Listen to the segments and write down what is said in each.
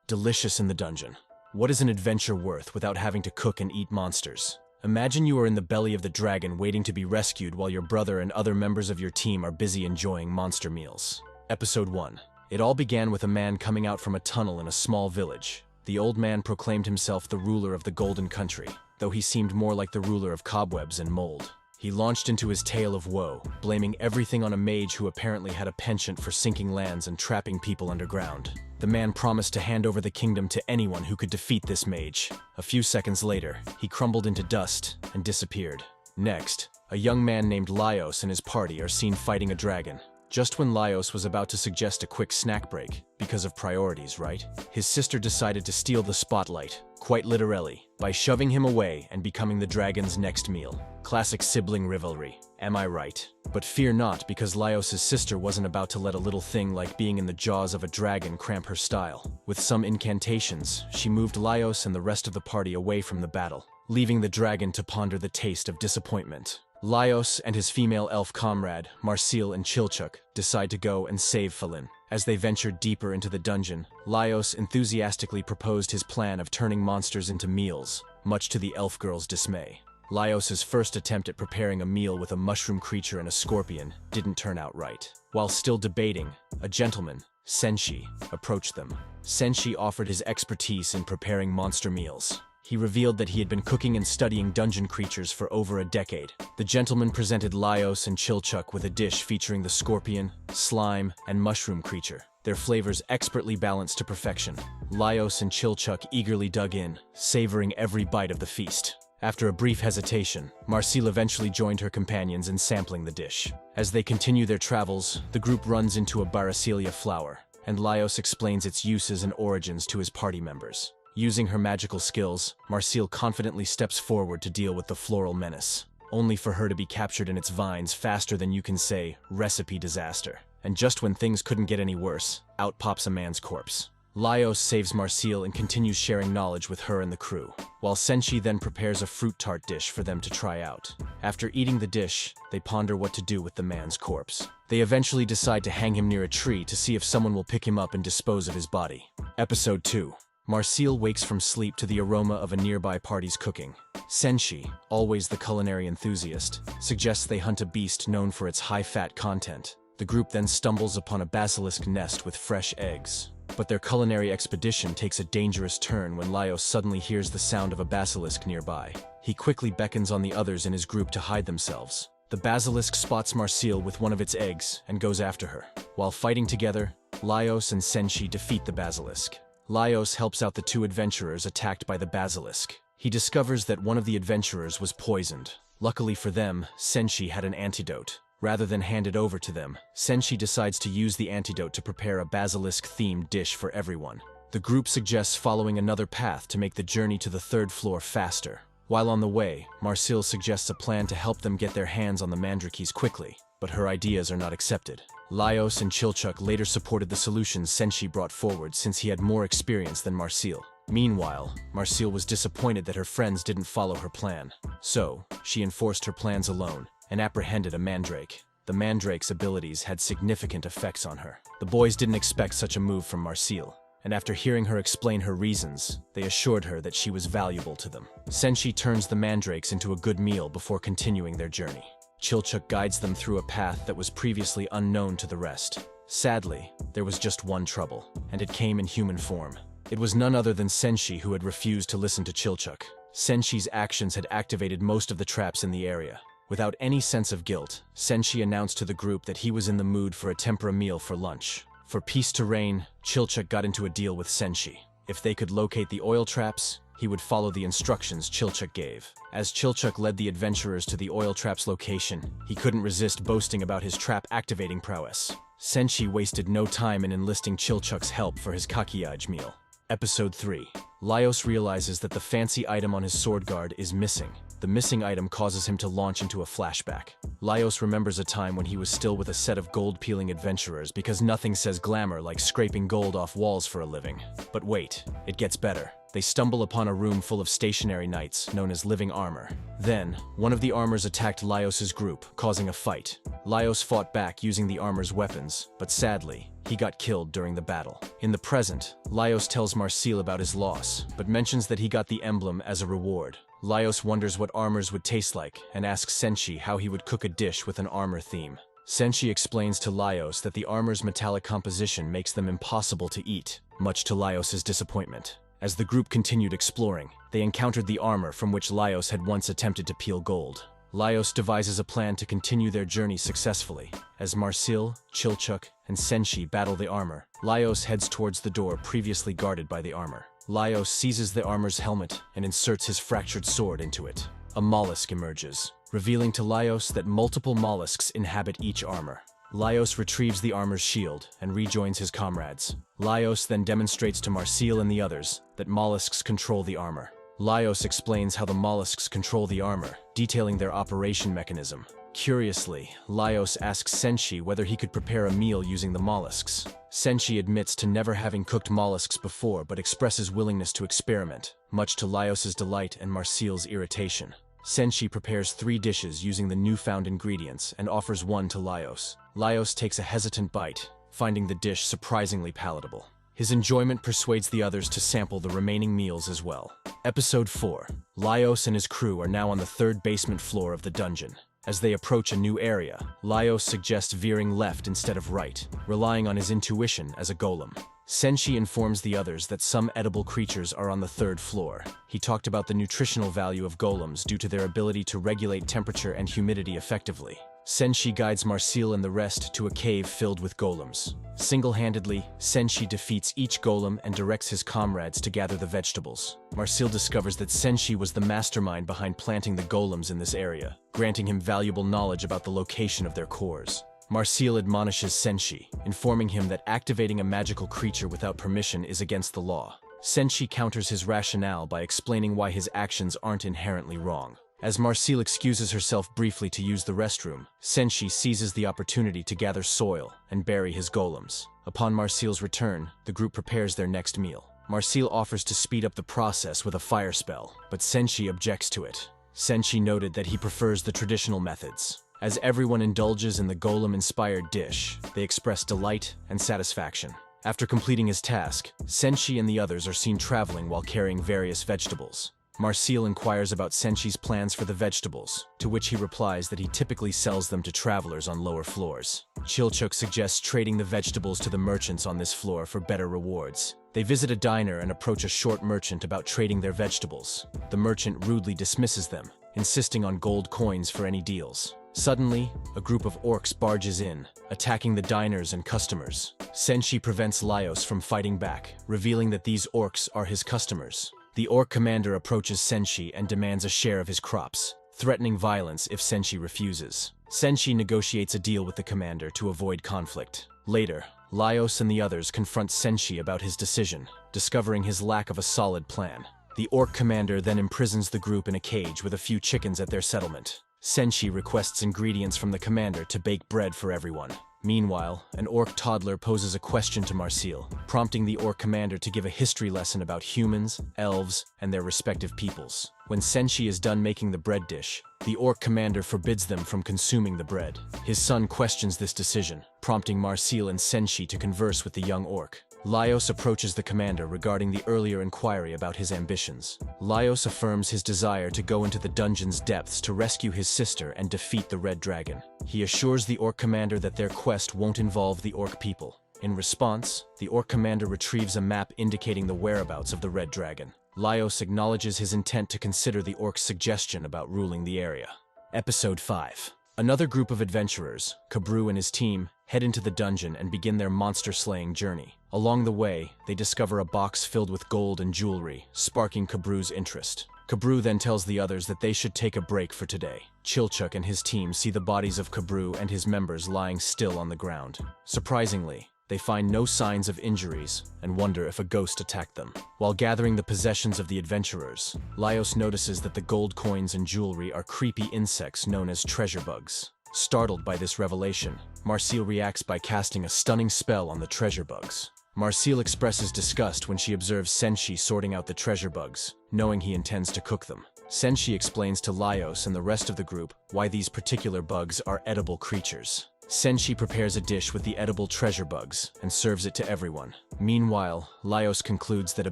delicious in the dungeon. What is an adventure worth without having to cook and eat monsters? Imagine you are in the belly of the dragon waiting to be rescued while your brother and other members of your team are busy enjoying monster meals. Episode 1. It all began with a man coming out from a tunnel in a small village. The old man proclaimed himself the ruler of the Golden Country, though he seemed more like the ruler of cobwebs and mold. He launched into his tale of woe, blaming everything on a mage who apparently had a penchant for sinking lands and trapping people underground. The man promised to hand over the kingdom to anyone who could defeat this mage. A few seconds later, he crumbled into dust and disappeared. Next, a young man named Laios and his party are seen fighting a dragon. Just when Laios was about to suggest a quick snack break, because of priorities, right? His sister decided to steal the spotlight, quite literally, by shoving him away and becoming the dragon's next meal. Classic sibling rivalry, am I right? But fear not, because Laios' sister wasn't about to let a little thing like being in the jaws of a dragon cramp her style. With some incantations, she moved Laios and the rest of the party away from the battle, leaving the dragon to ponder the taste of disappointment. Laios and his female elf comrade, Marcille and Chilchuk, decide to go and save Falin. As they ventured deeper into the dungeon, Laios enthusiastically proposed his plan of turning monsters into meals, much to the elf girl's dismay. Laios' first attempt at preparing a meal with a mushroom creature and a scorpion didn't turn out right. While still debating, a gentleman, Senshi, approached them. Senshi offered his expertise in preparing monster meals. He revealed that he had been cooking and studying dungeon creatures for over a decade. The gentleman presented Laios and Chilchuk with a dish featuring the scorpion, slime, and mushroom creature, their flavors expertly balanced to perfection. Laios and Chilchuk eagerly dug in, savoring every bite of the feast. After a brief hesitation, Marcille eventually joined her companions in sampling the dish. As they continue their travels, the group runs into a Baracelia flower, and Laios explains its uses and origins to his party members. Using her magical skills, Marcille confidently steps forward to deal with the floral menace, only for her to be captured in its vines faster than you can say, recipe disaster. And just when things couldn't get any worse, out pops a man's corpse. Laios saves Marcille and continues sharing knowledge with her and the crew, while Senshi then prepares a fruit tart dish for them to try out. After eating the dish, they ponder what to do with the man's corpse. They eventually decide to hang him near a tree to see if someone will pick him up and dispose of his body. Episode 2. Marcille wakes from sleep to the aroma of a nearby party's cooking. Senshi, always the culinary enthusiast, suggests they hunt a beast known for its high-fat content. The group then stumbles upon a basilisk nest with fresh eggs. But their culinary expedition takes a dangerous turn when Laios suddenly hears the sound of a basilisk nearby. He quickly beckons on the others in his group to hide themselves. The basilisk spots Marcille with one of its eggs and goes after her. While fighting together, Laios and Senshi defeat the basilisk. Laios helps out the two adventurers attacked by the basilisk. He discovers that one of the adventurers was poisoned. Luckily for them, Senshi had an antidote. Rather than hand it over to them, Senshi decides to use the antidote to prepare a basilisk-themed dish for everyone. The group suggests following another path to make the journey to the third floor faster. While on the way, Marcille suggests a plan to help them get their hands on the mandrakees quickly, but her ideas are not accepted. Laios and Chilchuk later supported the solutions Senshi brought forward since he had more experience than Marcille. Meanwhile, Marcille was disappointed that her friends didn't follow her plan. So, she enforced her plans alone and apprehended a mandrake. The mandrake's abilities had significant effects on her. The boys didn't expect such a move from Marcille, and after hearing her explain her reasons, they assured her that she was valuable to them. Senshi turns the mandrakes into a good meal before continuing their journey. Chilchuk guides them through a path that was previously unknown to the rest. Sadly, there was just one trouble, and it came in human form. It was none other than Senshi who had refused to listen to Chilchuk. Senshi's actions had activated most of the traps in the area. Without any sense of guilt, Senshi announced to the group that he was in the mood for a tempura meal for lunch. For peace to reign, Chilchuk got into a deal with Senshi. If they could locate the oil traps, he would follow the instructions Chilchuk gave. As Chilchuk led the adventurers to the oil trap's location, he couldn't resist boasting about his trap-activating prowess. Senshi wasted no time in enlisting Chilchuk's help for his kakiyage meal. Episode 3. Laios realizes that the fancy item on his sword guard is missing. The missing item causes him to launch into a flashback. Laios remembers a time when he was still with a set of gold-peeling adventurers because nothing says glamour like scraping gold off walls for a living. But wait, it gets better. They stumble upon a room full of stationary knights, known as living armor. Then, one of the armors attacked Laios' group, causing a fight. Laios fought back using the armor's weapons, but sadly, he got killed during the battle. In the present, Laios tells Marcil about his loss, but mentions that he got the emblem as a reward. Laios wonders what armors would taste like and asks Senshi how he would cook a dish with an armor theme. Senshi explains to Laios that the armor's metallic composition makes them impossible to eat, much to Laios' disappointment. As the group continued exploring, they encountered the armor from which Laios had once attempted to peel gold. Laios devises a plan to continue their journey successfully. As Marcil, Chilchuk, and Senshi battle the armor, Laios heads towards the door previously guarded by the armor. Laios seizes the armor's helmet and inserts his fractured sword into it. A mollusk emerges, revealing to Laios that multiple mollusks inhabit each armor. Laios retrieves the armor's shield and rejoins his comrades. Laios then demonstrates to Marcil and the others that mollusks control the armor. Laios explains how the mollusks control the armor, detailing their operation mechanism. Curiously, Laios asks Senshi whether he could prepare a meal using the mollusks. Senshi admits to never having cooked mollusks before but expresses willingness to experiment, much to Laios' delight and Marcil's irritation. Senshi prepares 3 dishes using the newfound ingredients and offers one to Laios. Laios takes a hesitant bite, finding the dish surprisingly palatable. His enjoyment persuades the others to sample the remaining meals as well. Episode 4. Laios and his crew are now on the 3rd basement floor of the dungeon. As they approach a new area, Laios suggests veering left instead of right, relying on his intuition as a golem. Senshi informs the others that some edible creatures are on the 3rd floor. He talked about the nutritional value of golems due to their ability to regulate temperature and humidity effectively. Senshi guides Marcil and the rest to a cave filled with golems. Single-handedly, Senshi defeats each golem and directs his comrades to gather the vegetables. Marcil discovers that Senshi was the mastermind behind planting the golems in this area, granting him valuable knowledge about the location of their cores. Marcil admonishes Senshi, informing him that activating a magical creature without permission is against the law. Senshi counters his rationale by explaining why his actions aren't inherently wrong. As Marcil excuses herself briefly to use the restroom, Senshi seizes the opportunity to gather soil and bury his golems. Upon Marcil's return, the group prepares their next meal. Marcil offers to speed up the process with a fire spell, but Senshi objects to it. Senshi noted that he prefers the traditional methods. As everyone indulges in the golem-inspired dish, they express delight and satisfaction. After completing his task, Senshi and the others are seen traveling while carrying various vegetables. Marcil inquires about Senshi's plans for the vegetables, to which he replies that he typically sells them to travelers on lower floors. Chilchuk suggests trading the vegetables to the merchants on this floor for better rewards. They visit a diner and approach a short merchant about trading their vegetables. The merchant rudely dismisses them, insisting on gold coins for any deals. Suddenly, a group of orcs barges in, attacking the diners and customers. Senshi prevents Laios from fighting back, revealing that these orcs are his customers. The orc commander approaches Senshi and demands a share of his crops, threatening violence if Senshi refuses. Senshi negotiates a deal with the commander to avoid conflict. Later, Laios and the others confront Senshi about his decision, discovering his lack of a solid plan. The orc commander then imprisons the group in a cage with a few chickens at their settlement. Senshi requests ingredients from the commander to bake bread for everyone. Meanwhile, an orc toddler poses a question to Marcil, prompting the orc commander to give a history lesson about humans, elves, and their respective peoples. When Senshi is done making the bread dish, the orc commander forbids them from consuming the bread. His son questions this decision, prompting Marcil and Senshi to converse with the young orc. Laios approaches the commander regarding the earlier inquiry about his ambitions. Laios affirms his desire to go into the dungeon's depths to rescue his sister and defeat the Red Dragon. He assures the orc commander that their quest won't involve the orc people. In response, the orc commander retrieves a map indicating the whereabouts of the Red Dragon. Laios acknowledges his intent to consider the orc's suggestion about ruling the area. Episode 5. Another group of adventurers, Kabru and his team, head into the dungeon and begin their monster-slaying journey. Along the way, they discover a box filled with gold and jewelry, sparking Kabru's interest. Kabru then tells the others that they should take a break for today. Chilchuk and his team see the bodies of Kabru and his members lying still on the ground. Surprisingly, they find no signs of injuries and wonder if a ghost attacked them. While gathering the possessions of the adventurers, Laios notices that the gold coins and jewelry are creepy insects known as treasure bugs. Startled by this revelation, Marcil reacts by casting a stunning spell on the treasure bugs. Marcil expresses disgust when she observes Senshi sorting out the treasure bugs, knowing he intends to cook them. Senshi explains to Laios and the rest of the group why these particular bugs are edible creatures. Senshi prepares a dish with the edible treasure bugs and serves it to everyone. Meanwhile, Laios concludes that a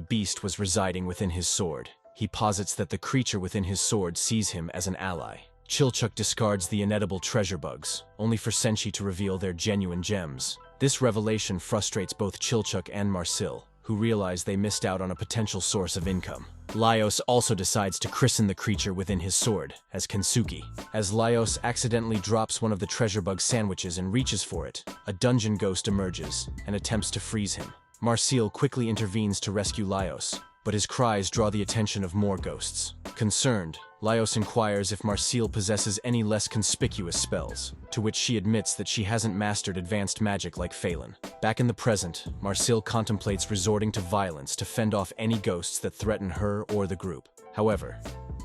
beast was residing within his sword. He posits that the creature within his sword sees him as an ally. Chilchuk discards the inedible treasure bugs, only for Senshi to reveal their genuine gems. This revelation frustrates both Chilchuk and Marcil, who realize they missed out on a potential source of income. Laios also decides to christen the creature within his sword as Kensuke. As Laios accidentally drops one of the treasure bug sandwiches and reaches for it, a dungeon ghost emerges and attempts to freeze him. Marcil quickly intervenes to rescue Laios, but his cries draw the attention of more ghosts. Concerned, Laios inquires if Marcil possesses any less conspicuous spells, to which she admits that she hasn't mastered advanced magic like Phelan. Back in the present, Marcil contemplates resorting to violence to fend off any ghosts that threaten her or the group. However,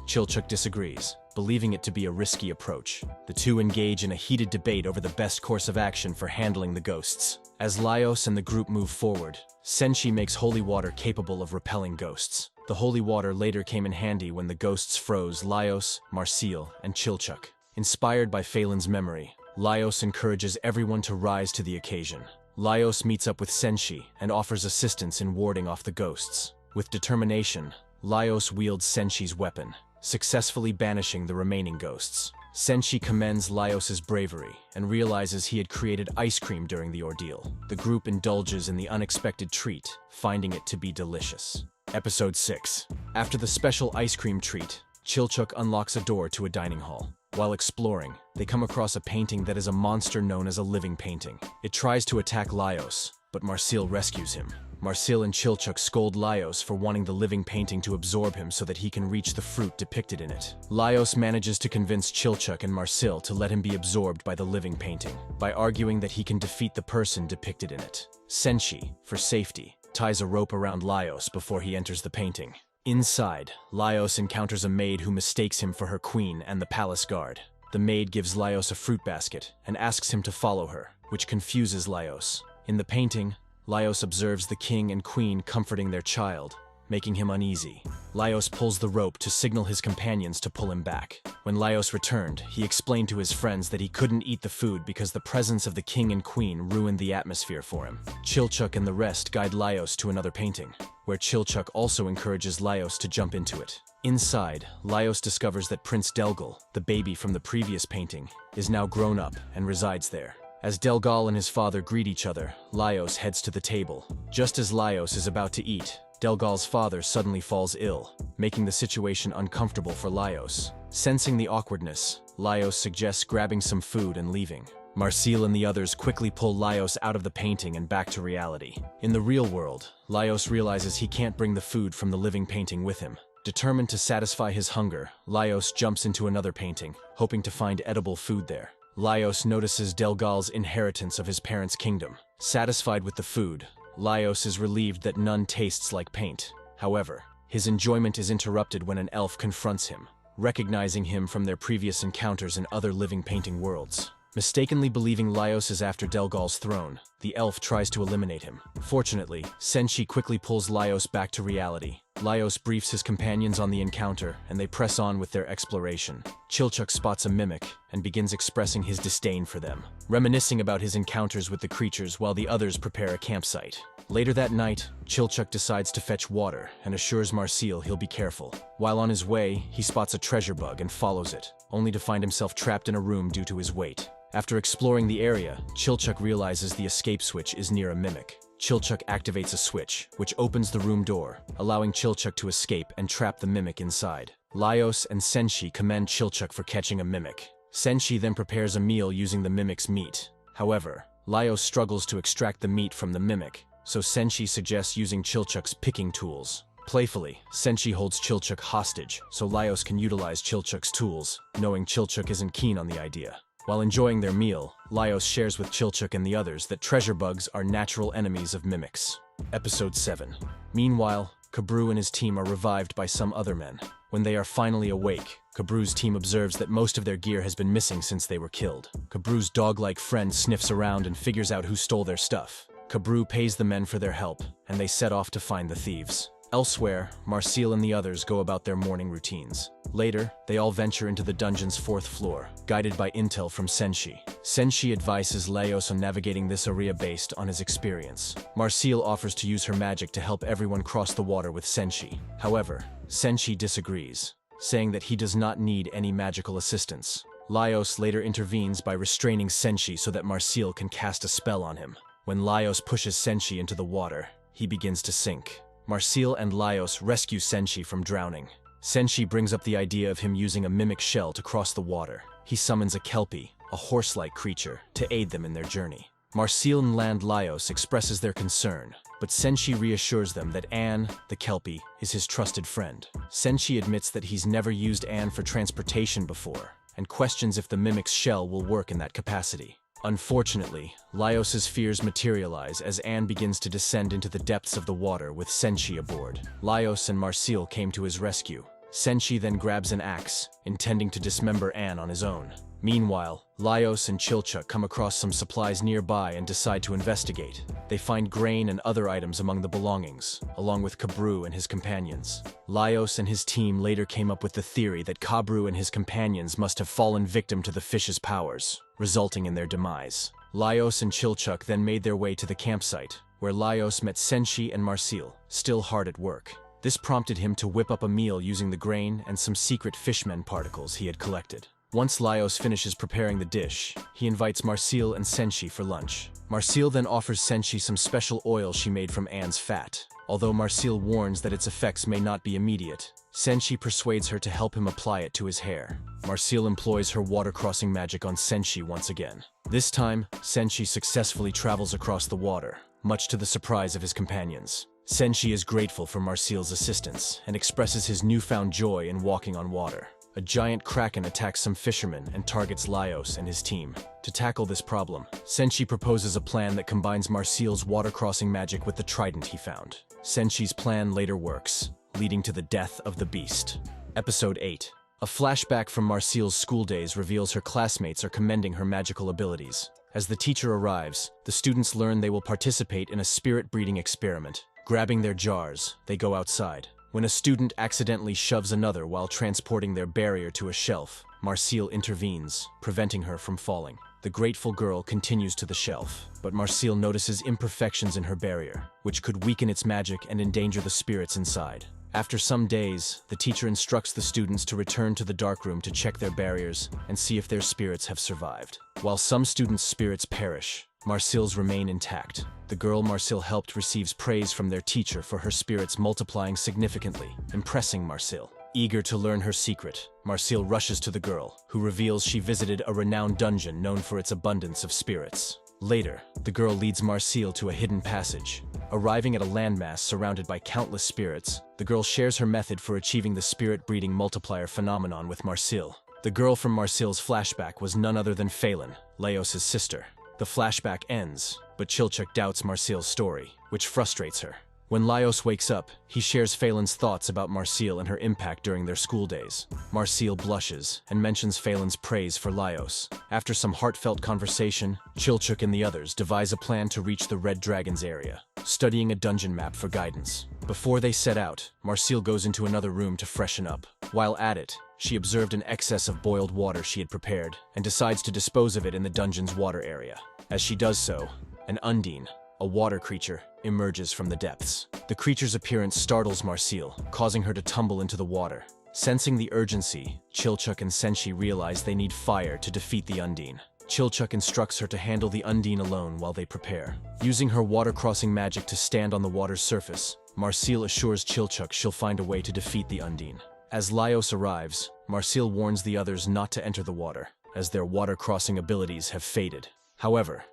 Chilchuk disagrees, believing it to be a risky approach. The two engage in a heated debate over the best course of action for handling the ghosts. As Laios and the group move forward, Senshi makes holy water capable of repelling ghosts. The holy water later came in handy when the ghosts froze Laios, Marcil, and Chilchuk. Inspired by Phelan's memory, Laios encourages everyone to rise to the occasion. Laios meets up with Senshi and offers assistance in warding off the ghosts. With determination, Laios wields Senshi's weapon, successfully banishing the remaining ghosts. Senshi commends Laios' bravery and realizes he had created ice cream during the ordeal. The group indulges in the unexpected treat, finding it to be delicious. Episode 6. After the special ice cream treat, Chilchuk unlocks a door to a dining hall. While exploring, they come across a painting that is a monster known as a living painting. It tries to attack Laios, but Marcil rescues him. Marcil and Chilchuk scold Laios for wanting the living painting to absorb him so that he can reach the fruit depicted in it. Laios manages to convince Chilchuk and Marcil to let him be absorbed by the living painting, by arguing that he can defeat the person depicted in it. Senshi, for safety, ties a rope around Laios before he enters the painting. Inside, Laios encounters a maid who mistakes him for her queen and the palace guard. The maid gives Laios a fruit basket and asks him to follow her, which confuses Laios. In the painting, Laios observes the king and queen comforting their child, making him uneasy. Laios pulls the rope to signal his companions to pull him back. When Laios returned, he explained to his friends that he couldn't eat the food because the presence of the king and queen ruined the atmosphere for him. Chilchuk and the rest guide Laios to another painting, where Chilchuk also encourages Laios to jump into it. Inside, Laios discovers that Prince Delgal, the baby from the previous painting, is now grown up and resides there. As Delgal and his father greet each other, Laios heads to the table. Just as Laios is about to eat, Delgal's father suddenly falls ill, making the situation uncomfortable for Laios. Sensing the awkwardness, Laios suggests grabbing some food and leaving. Marcil and the others quickly pull Laios out of the painting and back to reality. In the real world, Laios realizes he can't bring the food from the living painting with him. Determined to satisfy his hunger, Laios jumps into another painting, hoping to find edible food there. Laios notices Delgal's inheritance of his parents' kingdom. Satisfied with the food, Laios is relieved that none tastes like paint. However, his enjoyment is interrupted when an elf confronts him, recognizing him from their previous encounters in other living painting worlds. Mistakenly believing Laios is after Delgal's throne, the elf tries to eliminate him. Fortunately, Senshi quickly pulls Laios back to reality. Laios briefs his companions on the encounter, and they press on with their exploration. Chilchuk spots a mimic and begins expressing his disdain for them, reminiscing about his encounters with the creatures while the others prepare a campsite. Later that night, Chilchuk decides to fetch water and assures Marcil he'll be careful. While on his way, he spots a treasure bug and follows it, only to find himself trapped in a room due to his weight. After exploring the area, Chilchuk realizes the escape switch is near a mimic. Chilchuk activates a switch, which opens the room door, allowing Chilchuk to escape and trap the mimic inside. Laios and Senshi commend Chilchuk for catching a mimic. Senshi then prepares a meal using the mimic's meat. However, Laios struggles to extract the meat from the mimic, so Senshi suggests using Chilchuk's picking tools. Playfully, Senshi holds Chilchuk hostage, so Laios can utilize Chilchuk's tools, knowing Chilchuk isn't keen on the idea. While enjoying their meal, Laios shares with Chilchuk and the others that treasure bugs are natural enemies of mimics. Episode 7. Meanwhile, Kabru and his team are revived by some other men. When they are finally awake, Kabru's team observes that most of their gear has been missing since they were killed. Kabru's dog-like friend sniffs around and figures out who stole their stuff. Kabru pays the men for their help, and they set off to find the thieves. Elsewhere, Marcille and the others go about their morning routines. Later, they all venture into the dungeon's 4th floor, guided by intel from Senshi. Senshi advises Laios on navigating this area based on his experience. Marcille offers to use her magic to help everyone cross the water with Senshi. However, Senshi disagrees, saying that he does not need any magical assistance. Laios later intervenes by restraining Senshi so that Marcille can cast a spell on him. When Laios pushes Senshi into the water, he begins to sink. Marcille and Laios rescue Senshi from drowning. Senshi brings up the idea of him using a mimic shell to cross the water. He summons a kelpie, a horse-like creature, to aid them in their journey. Marcille and Laios expresses their concern, but Senshi reassures them that Anne, the kelpie, is his trusted friend. Senshi admits that he's never used Anne for transportation before, and questions if the mimic's shell will work in that capacity. Unfortunately, Laios' fears materialize as Anne begins to descend into the depths of the water with Senshi aboard. Laios and Marcille came to his rescue. Senshi then grabs an axe, intending to dismember Anne on his own. Meanwhile, Laios and Chilchuk come across some supplies nearby and decide to investigate. They find grain and other items among the belongings, along with Kabru and his companions. Laios and his team later came up with the theory that Kabru and his companions must have fallen victim to the fish's powers, resulting in their demise. Laios and Chilchuk then made their way to the campsite, where Laios met Senshi and Marcille, still hard at work. This prompted him to whip up a meal using the grain and some secret fishmen particles he had collected. Once Laios finishes preparing the dish, he invites Marcille and Senshi for lunch. Marcille then offers Senshi some special oil she made from Anne's fat. Although Marcille warns that its effects may not be immediate, Senshi persuades her to help him apply it to his hair. Marcille employs her water-crossing magic on Senshi once again. This time, Senshi successfully travels across the water, much to the surprise of his companions. Senshi is grateful for Marcille's assistance and expresses his newfound joy in walking on water. A giant kraken attacks some fishermen and targets Laios and his team. To tackle this problem, Senshi proposes a plan that combines Marcille's water-crossing magic with the trident he found. Senshi's plan later works, leading to the death of the beast. Episode 8. A flashback from Marcille's school days reveals her classmates are commending her magical abilities. As the teacher arrives, the students learn they will participate in a spirit-breeding experiment. Grabbing their jars, they go outside. When a student accidentally shoves another while transporting their barrier to a shelf, Marcille intervenes, preventing her from falling. The grateful girl continues to the shelf, but Marcille notices imperfections in her barrier, which could weaken its magic and endanger the spirits inside. After some days, the teacher instructs the students to return to the darkroom to check their barriers and see if their spirits have survived. While some students' spirits perish, Marcille's remain intact. The girl Marcille helped receives praise from their teacher for her spirits multiplying significantly, impressing Marcille. Eager to learn her secret, Marcille rushes to the girl, who reveals she visited a renowned dungeon known for its abundance of spirits. Later, the girl leads Marcille to a hidden passage. Arriving at a landmass surrounded by countless spirits, the girl shares her method for achieving the spirit-breeding multiplier phenomenon with Marcille. The girl from Marcille's flashback was none other than Phelan, Laios' sister. The flashback ends, but Chilchuk doubts Marcille's story, which frustrates her. When Laios wakes up, he shares Phelan's thoughts about Marcille and her impact during their school days. Marcille blushes and mentions Phelan's praise for Laios. After some heartfelt conversation, Chilchuk and the others devise a plan to reach the Red Dragon's area, studying a dungeon map for guidance. Before they set out, Marcille goes into another room to freshen up. While at it, she observed an excess of boiled water she had prepared and decides to dispose of it in the dungeon's water area. As she does so, an undine, a water creature, emerges from the depths. The creature's appearance startles Marcille, causing her to tumble into the water. Sensing the urgency, Chilchuk and Senshi realize they need fire to defeat the undine. Chilchuk instructs her to handle the undine alone while they prepare. Using her water-crossing magic to stand on the water's surface, Marcille assures Chilchuk she'll find a way to defeat the undine. As Laios arrives, Marcille warns the others not to enter the water, as their water-crossing abilities have faded. However,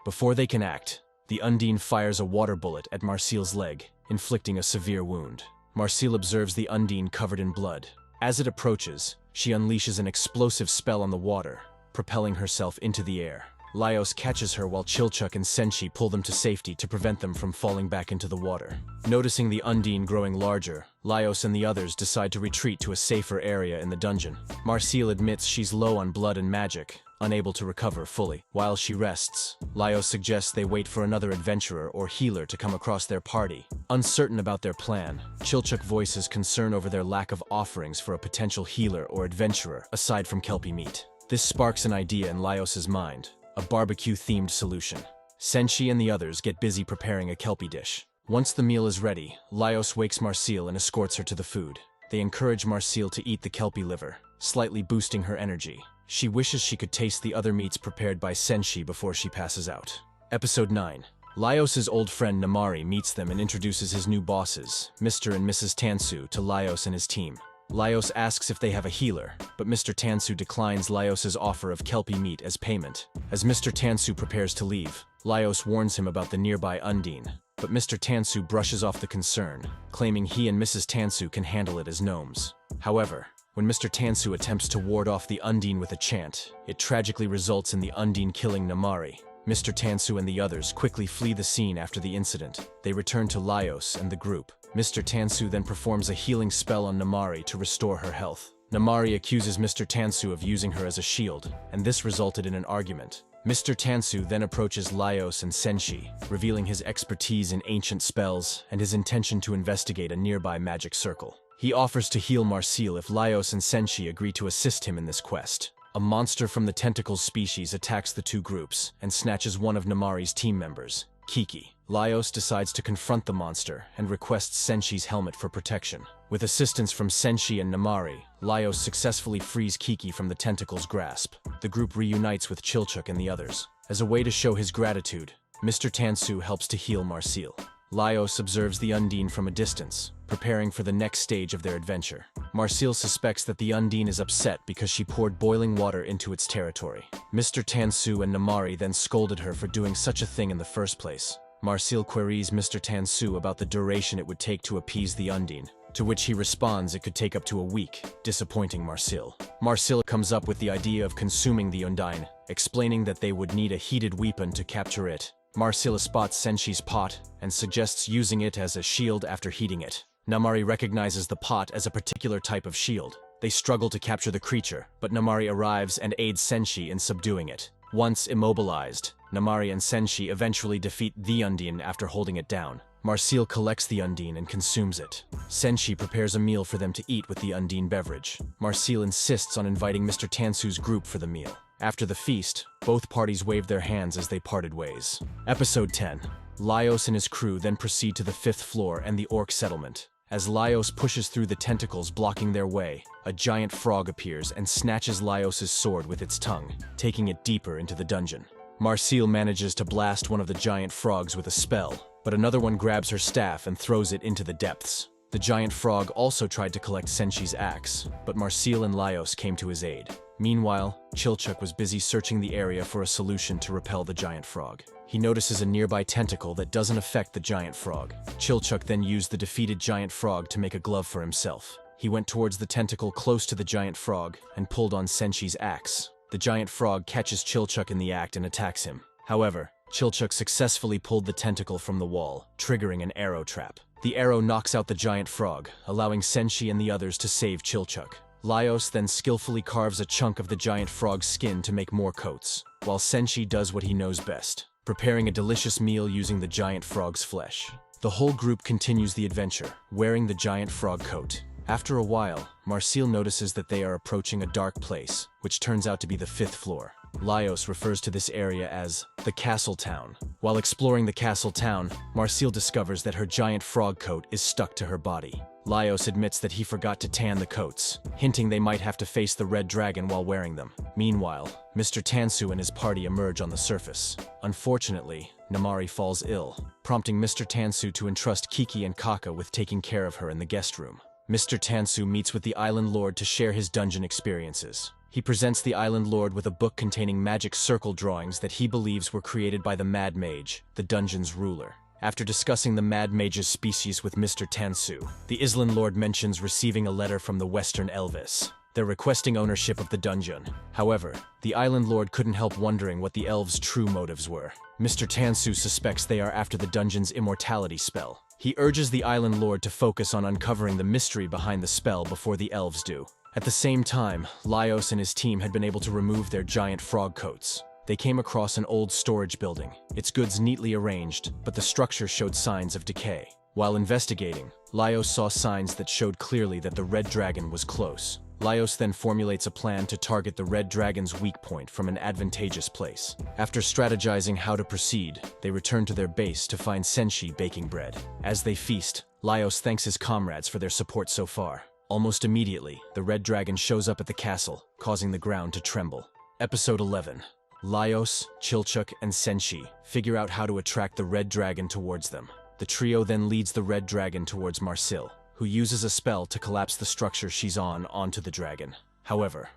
before they can act, the undine fires a water bullet at Marcille's leg, inflicting a severe wound. Marcille observes the undine covered in blood. As it approaches, she unleashes an explosive spell on the water, propelling herself into the air. Laios catches her while Chilchuk and Senshi pull them to safety to prevent them from falling back into the water. Noticing the undine growing larger, Laios and the others decide to retreat to a safer area in the dungeon. Marcille admits she's low on blood and magic, unable to recover fully. While she rests, Laios suggests they wait for another adventurer or healer to come across their party. Uncertain about their plan, Chilchuk voices concern over their lack of offerings for a potential healer or adventurer aside from kelpie meat. This sparks an idea in Laios's mind, a barbecue-themed solution. Senshi and the others get busy preparing a kelpie dish. Once the meal is ready, Laios wakes Marcille and escorts her to the food. They encourage Marcille to eat the kelpie liver, slightly boosting her energy. She wishes she could taste the other meats prepared by Senshi before she passes out. Episode 9. Laios's old friend Namari meets them and introduces his new bosses, Mr. and Mrs. Tansu, to Laios and his team. Laios asks if they have a healer, but Mr. Tansu declines Laios's offer of kelpie meat as payment. As Mr. Tansu prepares to leave, Laios warns him about the nearby Undine, but Mr. Tansu brushes off the concern, claiming he and Mrs. Tansu can handle it as gnomes. However, when Mr. Tansu attempts to ward off the Undine with a chant, it tragically results in the Undine killing Namari. Mr. Tansu and the others quickly flee the scene after the incident. They return to Laios and the group. Mr. Tansu then performs a healing spell on Namari to restore her health. Namari accuses Mr. Tansu of using her as a shield, and this resulted in an argument. Mr. Tansu then approaches Laios and Senshi, revealing his expertise in ancient spells and his intention to investigate a nearby magic circle. He offers to heal Marcille if Laios and Senshi agree to assist him in this quest. A monster from the tentacles species attacks the two groups and snatches one of Namari's team members, Kiki. Laios decides to confront the monster and requests Senshi's helmet for protection. With assistance from Senshi and Namari, Laios successfully frees Kiki from the tentacle's grasp. The group reunites with Chilchuk and the others. As a way to show his gratitude, Mr. Tansu helps to heal Marcille. Laios observes the Undine from a distance, preparing for the next stage of their adventure. Marcille suspects that the Undine is upset because she poured boiling water into its territory. Mr. Tansu and Namari then scolded her for doing such a thing in the first place. Marcille queries Mr. Tansu about the duration it would take to appease the Undine, to which he responds it could take up to a week, disappointing Marcille. Marcille comes up with the idea of consuming the Undine, explaining that they would need a heated weapon to capture it. Marcille spots Senshi's pot and suggests using it as a shield after heating it. Namari recognizes the pot as a particular type of shield. They struggle to capture the creature, but Namari arrives and aids Senshi in subduing it. Once immobilized, Namari and Senshi eventually defeat the Undine after holding it down. Marcille collects the Undine and consumes it. Senshi prepares a meal for them to eat with the Undine beverage. Marcille insists on inviting Mr. Tansu's group for the meal. After the feast, both parties waved their hands as they parted ways. Episode 10. Laios and his crew then proceed to the 5th floor and the orc settlement. As Laios pushes through the tentacles blocking their way, a giant frog appears and snatches Laios's sword with its tongue, taking it deeper into the dungeon. Marcille manages to blast one of the giant frogs with a spell, but another one grabs her staff and throws it into the depths. The giant frog also tried to collect Senshi's axe, but Marcille and Laios came to his aid. Meanwhile, Chilchuk was busy searching the area for a solution to repel the giant frog. He notices a nearby tentacle that doesn't affect the giant frog. Chilchuk then used the defeated giant frog to make a glove for himself. He went towards the tentacle close to the giant frog and pulled on Senshi's axe. The giant frog catches Chilchuk in the act and attacks him. However, Chilchuk successfully pulled the tentacle from the wall, triggering an arrow trap. The arrow knocks out the giant frog, allowing Senshi and the others to save Chilchuk. Laios then skillfully carves a chunk of the giant frog's skin to make more coats, while Senshi does what he knows best, preparing a delicious meal using the giant frog's flesh. The whole group continues the adventure, wearing the giant frog coat. After a while, Marcille notices that they are approaching a dark place, which turns out to be the 5th floor. Laios refers to this area as the Castle Town. While exploring the Castle Town, Marcille discovers that her giant frog coat is stuck to her body. Laios admits that he forgot to tan the coats, hinting they might have to face the red dragon while wearing them. Meanwhile, Mr. Tansu and his party emerge on the surface. Unfortunately, Namari falls ill, prompting Mr. Tansu to entrust Kiki and Kaka with taking care of her in the guest room. Mr. Tansu meets with the Island Lord to share his dungeon experiences. He presents the Island Lord with a book containing magic circle drawings that he believes were created by the Mad Mage, the dungeon's ruler. After discussing the Mad Mage's species with Mr. Tansu, the Island Lord mentions receiving a letter from the Western Elves. They're requesting ownership of the dungeon. However, the Island Lord couldn't help wondering what the elves' true motives were. Mr. Tansu suspects they are after the dungeon's immortality spell. He urges the Island Lord to focus on uncovering the mystery behind the spell before the elves do. At the same time, Laios and his team had been able to remove their giant frog coats. They came across an old storage building, its goods neatly arranged, but the structure showed signs of decay. While investigating, Laios saw signs that showed clearly that the red dragon was close. Laios then formulates a plan to target the red dragon's weak point from an advantageous place. After strategizing how to proceed, they return to their base to find Senshi baking bread. As they feast, Laios thanks his comrades for their support so far. Almost immediately, the red dragon shows up at the castle, causing the ground to tremble. Episode 11. Laios, Chilchuk, and Senshi figure out how to attract the red dragon towards them. The trio then leads the red dragon towards Marcille, who uses a spell to collapse the structure she's on onto the dragon. However,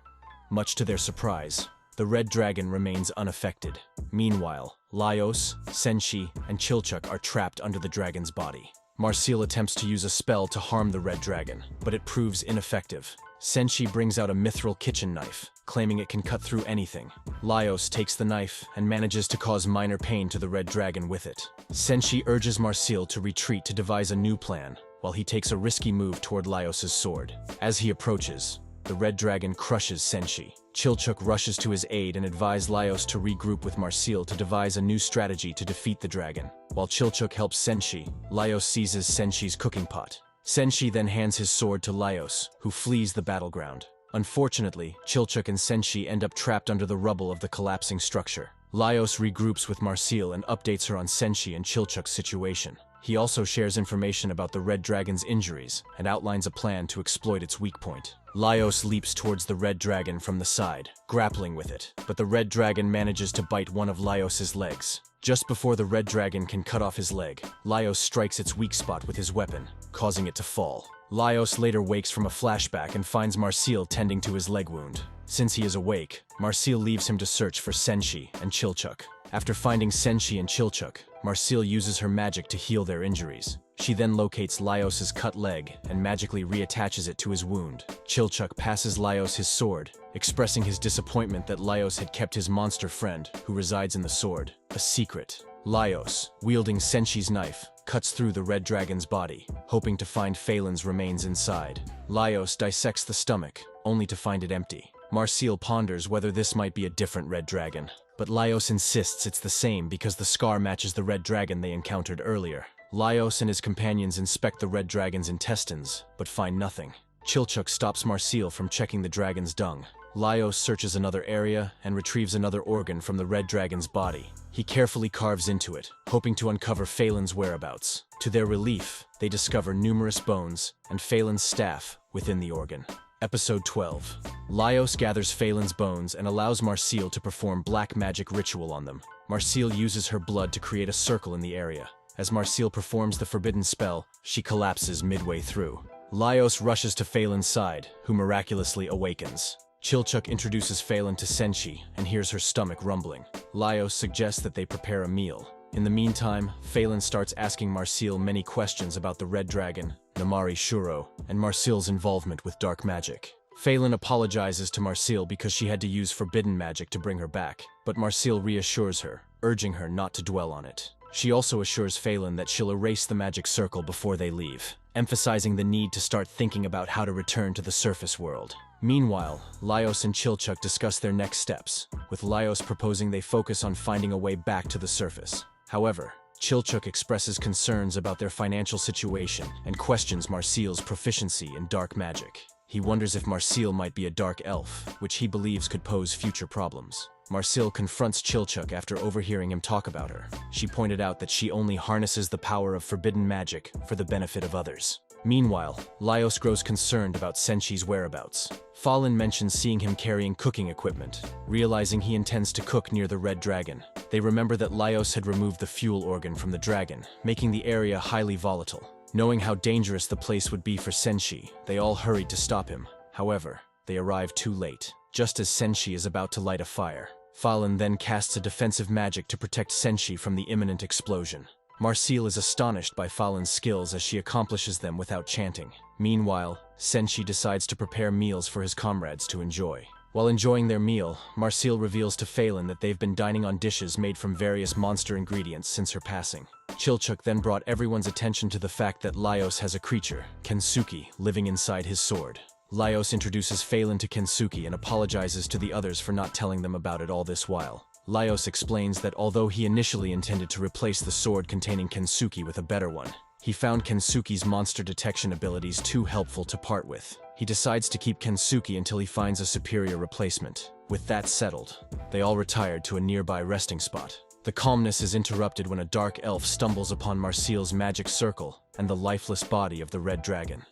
much to their surprise, the red dragon remains unaffected. Meanwhile, Laios, Senshi, and Chilchuk are trapped under the dragon's body. Marcille attempts to use a spell to harm the red dragon, but it proves ineffective. Senshi brings out a mithril kitchen knife, claiming it can cut through anything. Laios takes the knife and manages to cause minor pain to the red dragon with it. Senshi urges Marcille to retreat to devise a new plan, while he takes a risky move toward Laios' sword. As he approaches, the red dragon crushes Senshi. Chilchuk rushes to his aid and advises Laios to regroup with Marcille to devise a new strategy to defeat the dragon. While Chilchuk helps Senshi, Laios seizes Senshi's cooking pot. Senshi then hands his sword to Laios, who flees the battleground. Unfortunately, Chilchuk and Senshi end up trapped under the rubble of the collapsing structure. Laios regroups with Marcille and updates her on Senshi and Chilchuk's situation. He also shares information about the red dragon's injuries and outlines a plan to exploit its weak point. Laios leaps towards the red dragon from the side, grappling with it, but the red dragon manages to bite one of Laios' legs. Just before the red dragon can cut off his leg, Laios strikes its weak spot with his weapon, causing it to fall. Laios later wakes from a flashback and finds Marcille tending to his leg wound. Since he is awake, Marcille leaves him to search for Senshi and Chilchuk. After finding Senshi and Chilchuk, Marcille uses her magic to heal their injuries. She then locates Laios' cut leg and magically reattaches it to his wound. Chilchuk passes Laios his sword, expressing his disappointment that Laios had kept his monster friend, who resides in the sword, a secret. Laios, wielding Senshi's knife, cuts through the red dragon's body, hoping to find Phelan's remains inside. Laios dissects the stomach, only to find it empty. Marcille ponders whether this might be a different red dragon, but Laios insists it's the same because the scar matches the red dragon they encountered earlier. Laios and his companions inspect the red dragon's intestines, but find nothing. Chilchuk stops Marcille from checking the dragon's dung. Laios searches another area and retrieves another organ from the red dragon's body. He carefully carves into it, hoping to uncover Phelan's whereabouts. To their relief, they discover numerous bones and Phelan's staff within the organ. Episode 12. Laios gathers Phelan's bones and allows Marcille to perform black magic ritual on them. Marcille uses her blood to create a circle in the area. As Marcille performs the forbidden spell, she collapses midway through. Laios rushes to Phelan's side, who miraculously awakens. Chilchuk introduces Phelan to Senshi and hears her stomach rumbling. Laios suggests that they prepare a meal. In the meantime, Phelan starts asking Marcille many questions about the red dragon, Namari Shuro, and Marcille's involvement with dark magic. Phelan apologizes to Marcille because she had to use forbidden magic to bring her back, but Marcille reassures her, urging her not to dwell on it. She also assures Phelan that she'll erase the magic circle before they leave, emphasizing the need to start thinking about how to return to the surface world. Meanwhile, Laios and Chilchuk discuss their next steps, with Laios proposing they focus on finding a way back to the surface. However, Chilchuk expresses concerns about their financial situation and questions Marcille's proficiency in dark magic. He wonders if Marcille might be a dark elf, which he believes could pose future problems. Marcille confronts Chilchuk after overhearing him talk about her. She pointed out that she only harnesses the power of forbidden magic for the benefit of others. Meanwhile, Laios grows concerned about Senshi's whereabouts. Phelan mentions seeing him carrying cooking equipment, realizing he intends to cook near the red dragon. They remember that Laios had removed the fuel organ from the dragon, making the area highly volatile. Knowing how dangerous the place would be for Senshi, they all hurried to stop him. However, they arrive too late, just as Senshi is about to light a fire. Phelan then casts a defensive magic to protect Senshi from the imminent explosion. Marcille is astonished by Phelan's skills as she accomplishes them without chanting. Meanwhile, Senshi decides to prepare meals for his comrades to enjoy. While enjoying their meal, Marcille reveals to Phelan that they've been dining on dishes made from various monster ingredients since her passing. Chilchuk then brought everyone's attention to the fact that Laios has a creature, Kensuke, living inside his sword. Laios introduces Phelan to Kensuke and apologizes to the others for not telling them about it all this while. Laios explains that although he initially intended to replace the sword containing Kensuke with a better one, he found Kensuke's monster detection abilities too helpful to part with. He decides to keep Kensuke until he finds a superior replacement. With that settled, they all retired to a nearby resting spot. The calmness is interrupted when a dark elf stumbles upon Marcial's magic circle and the lifeless body of the red dragon.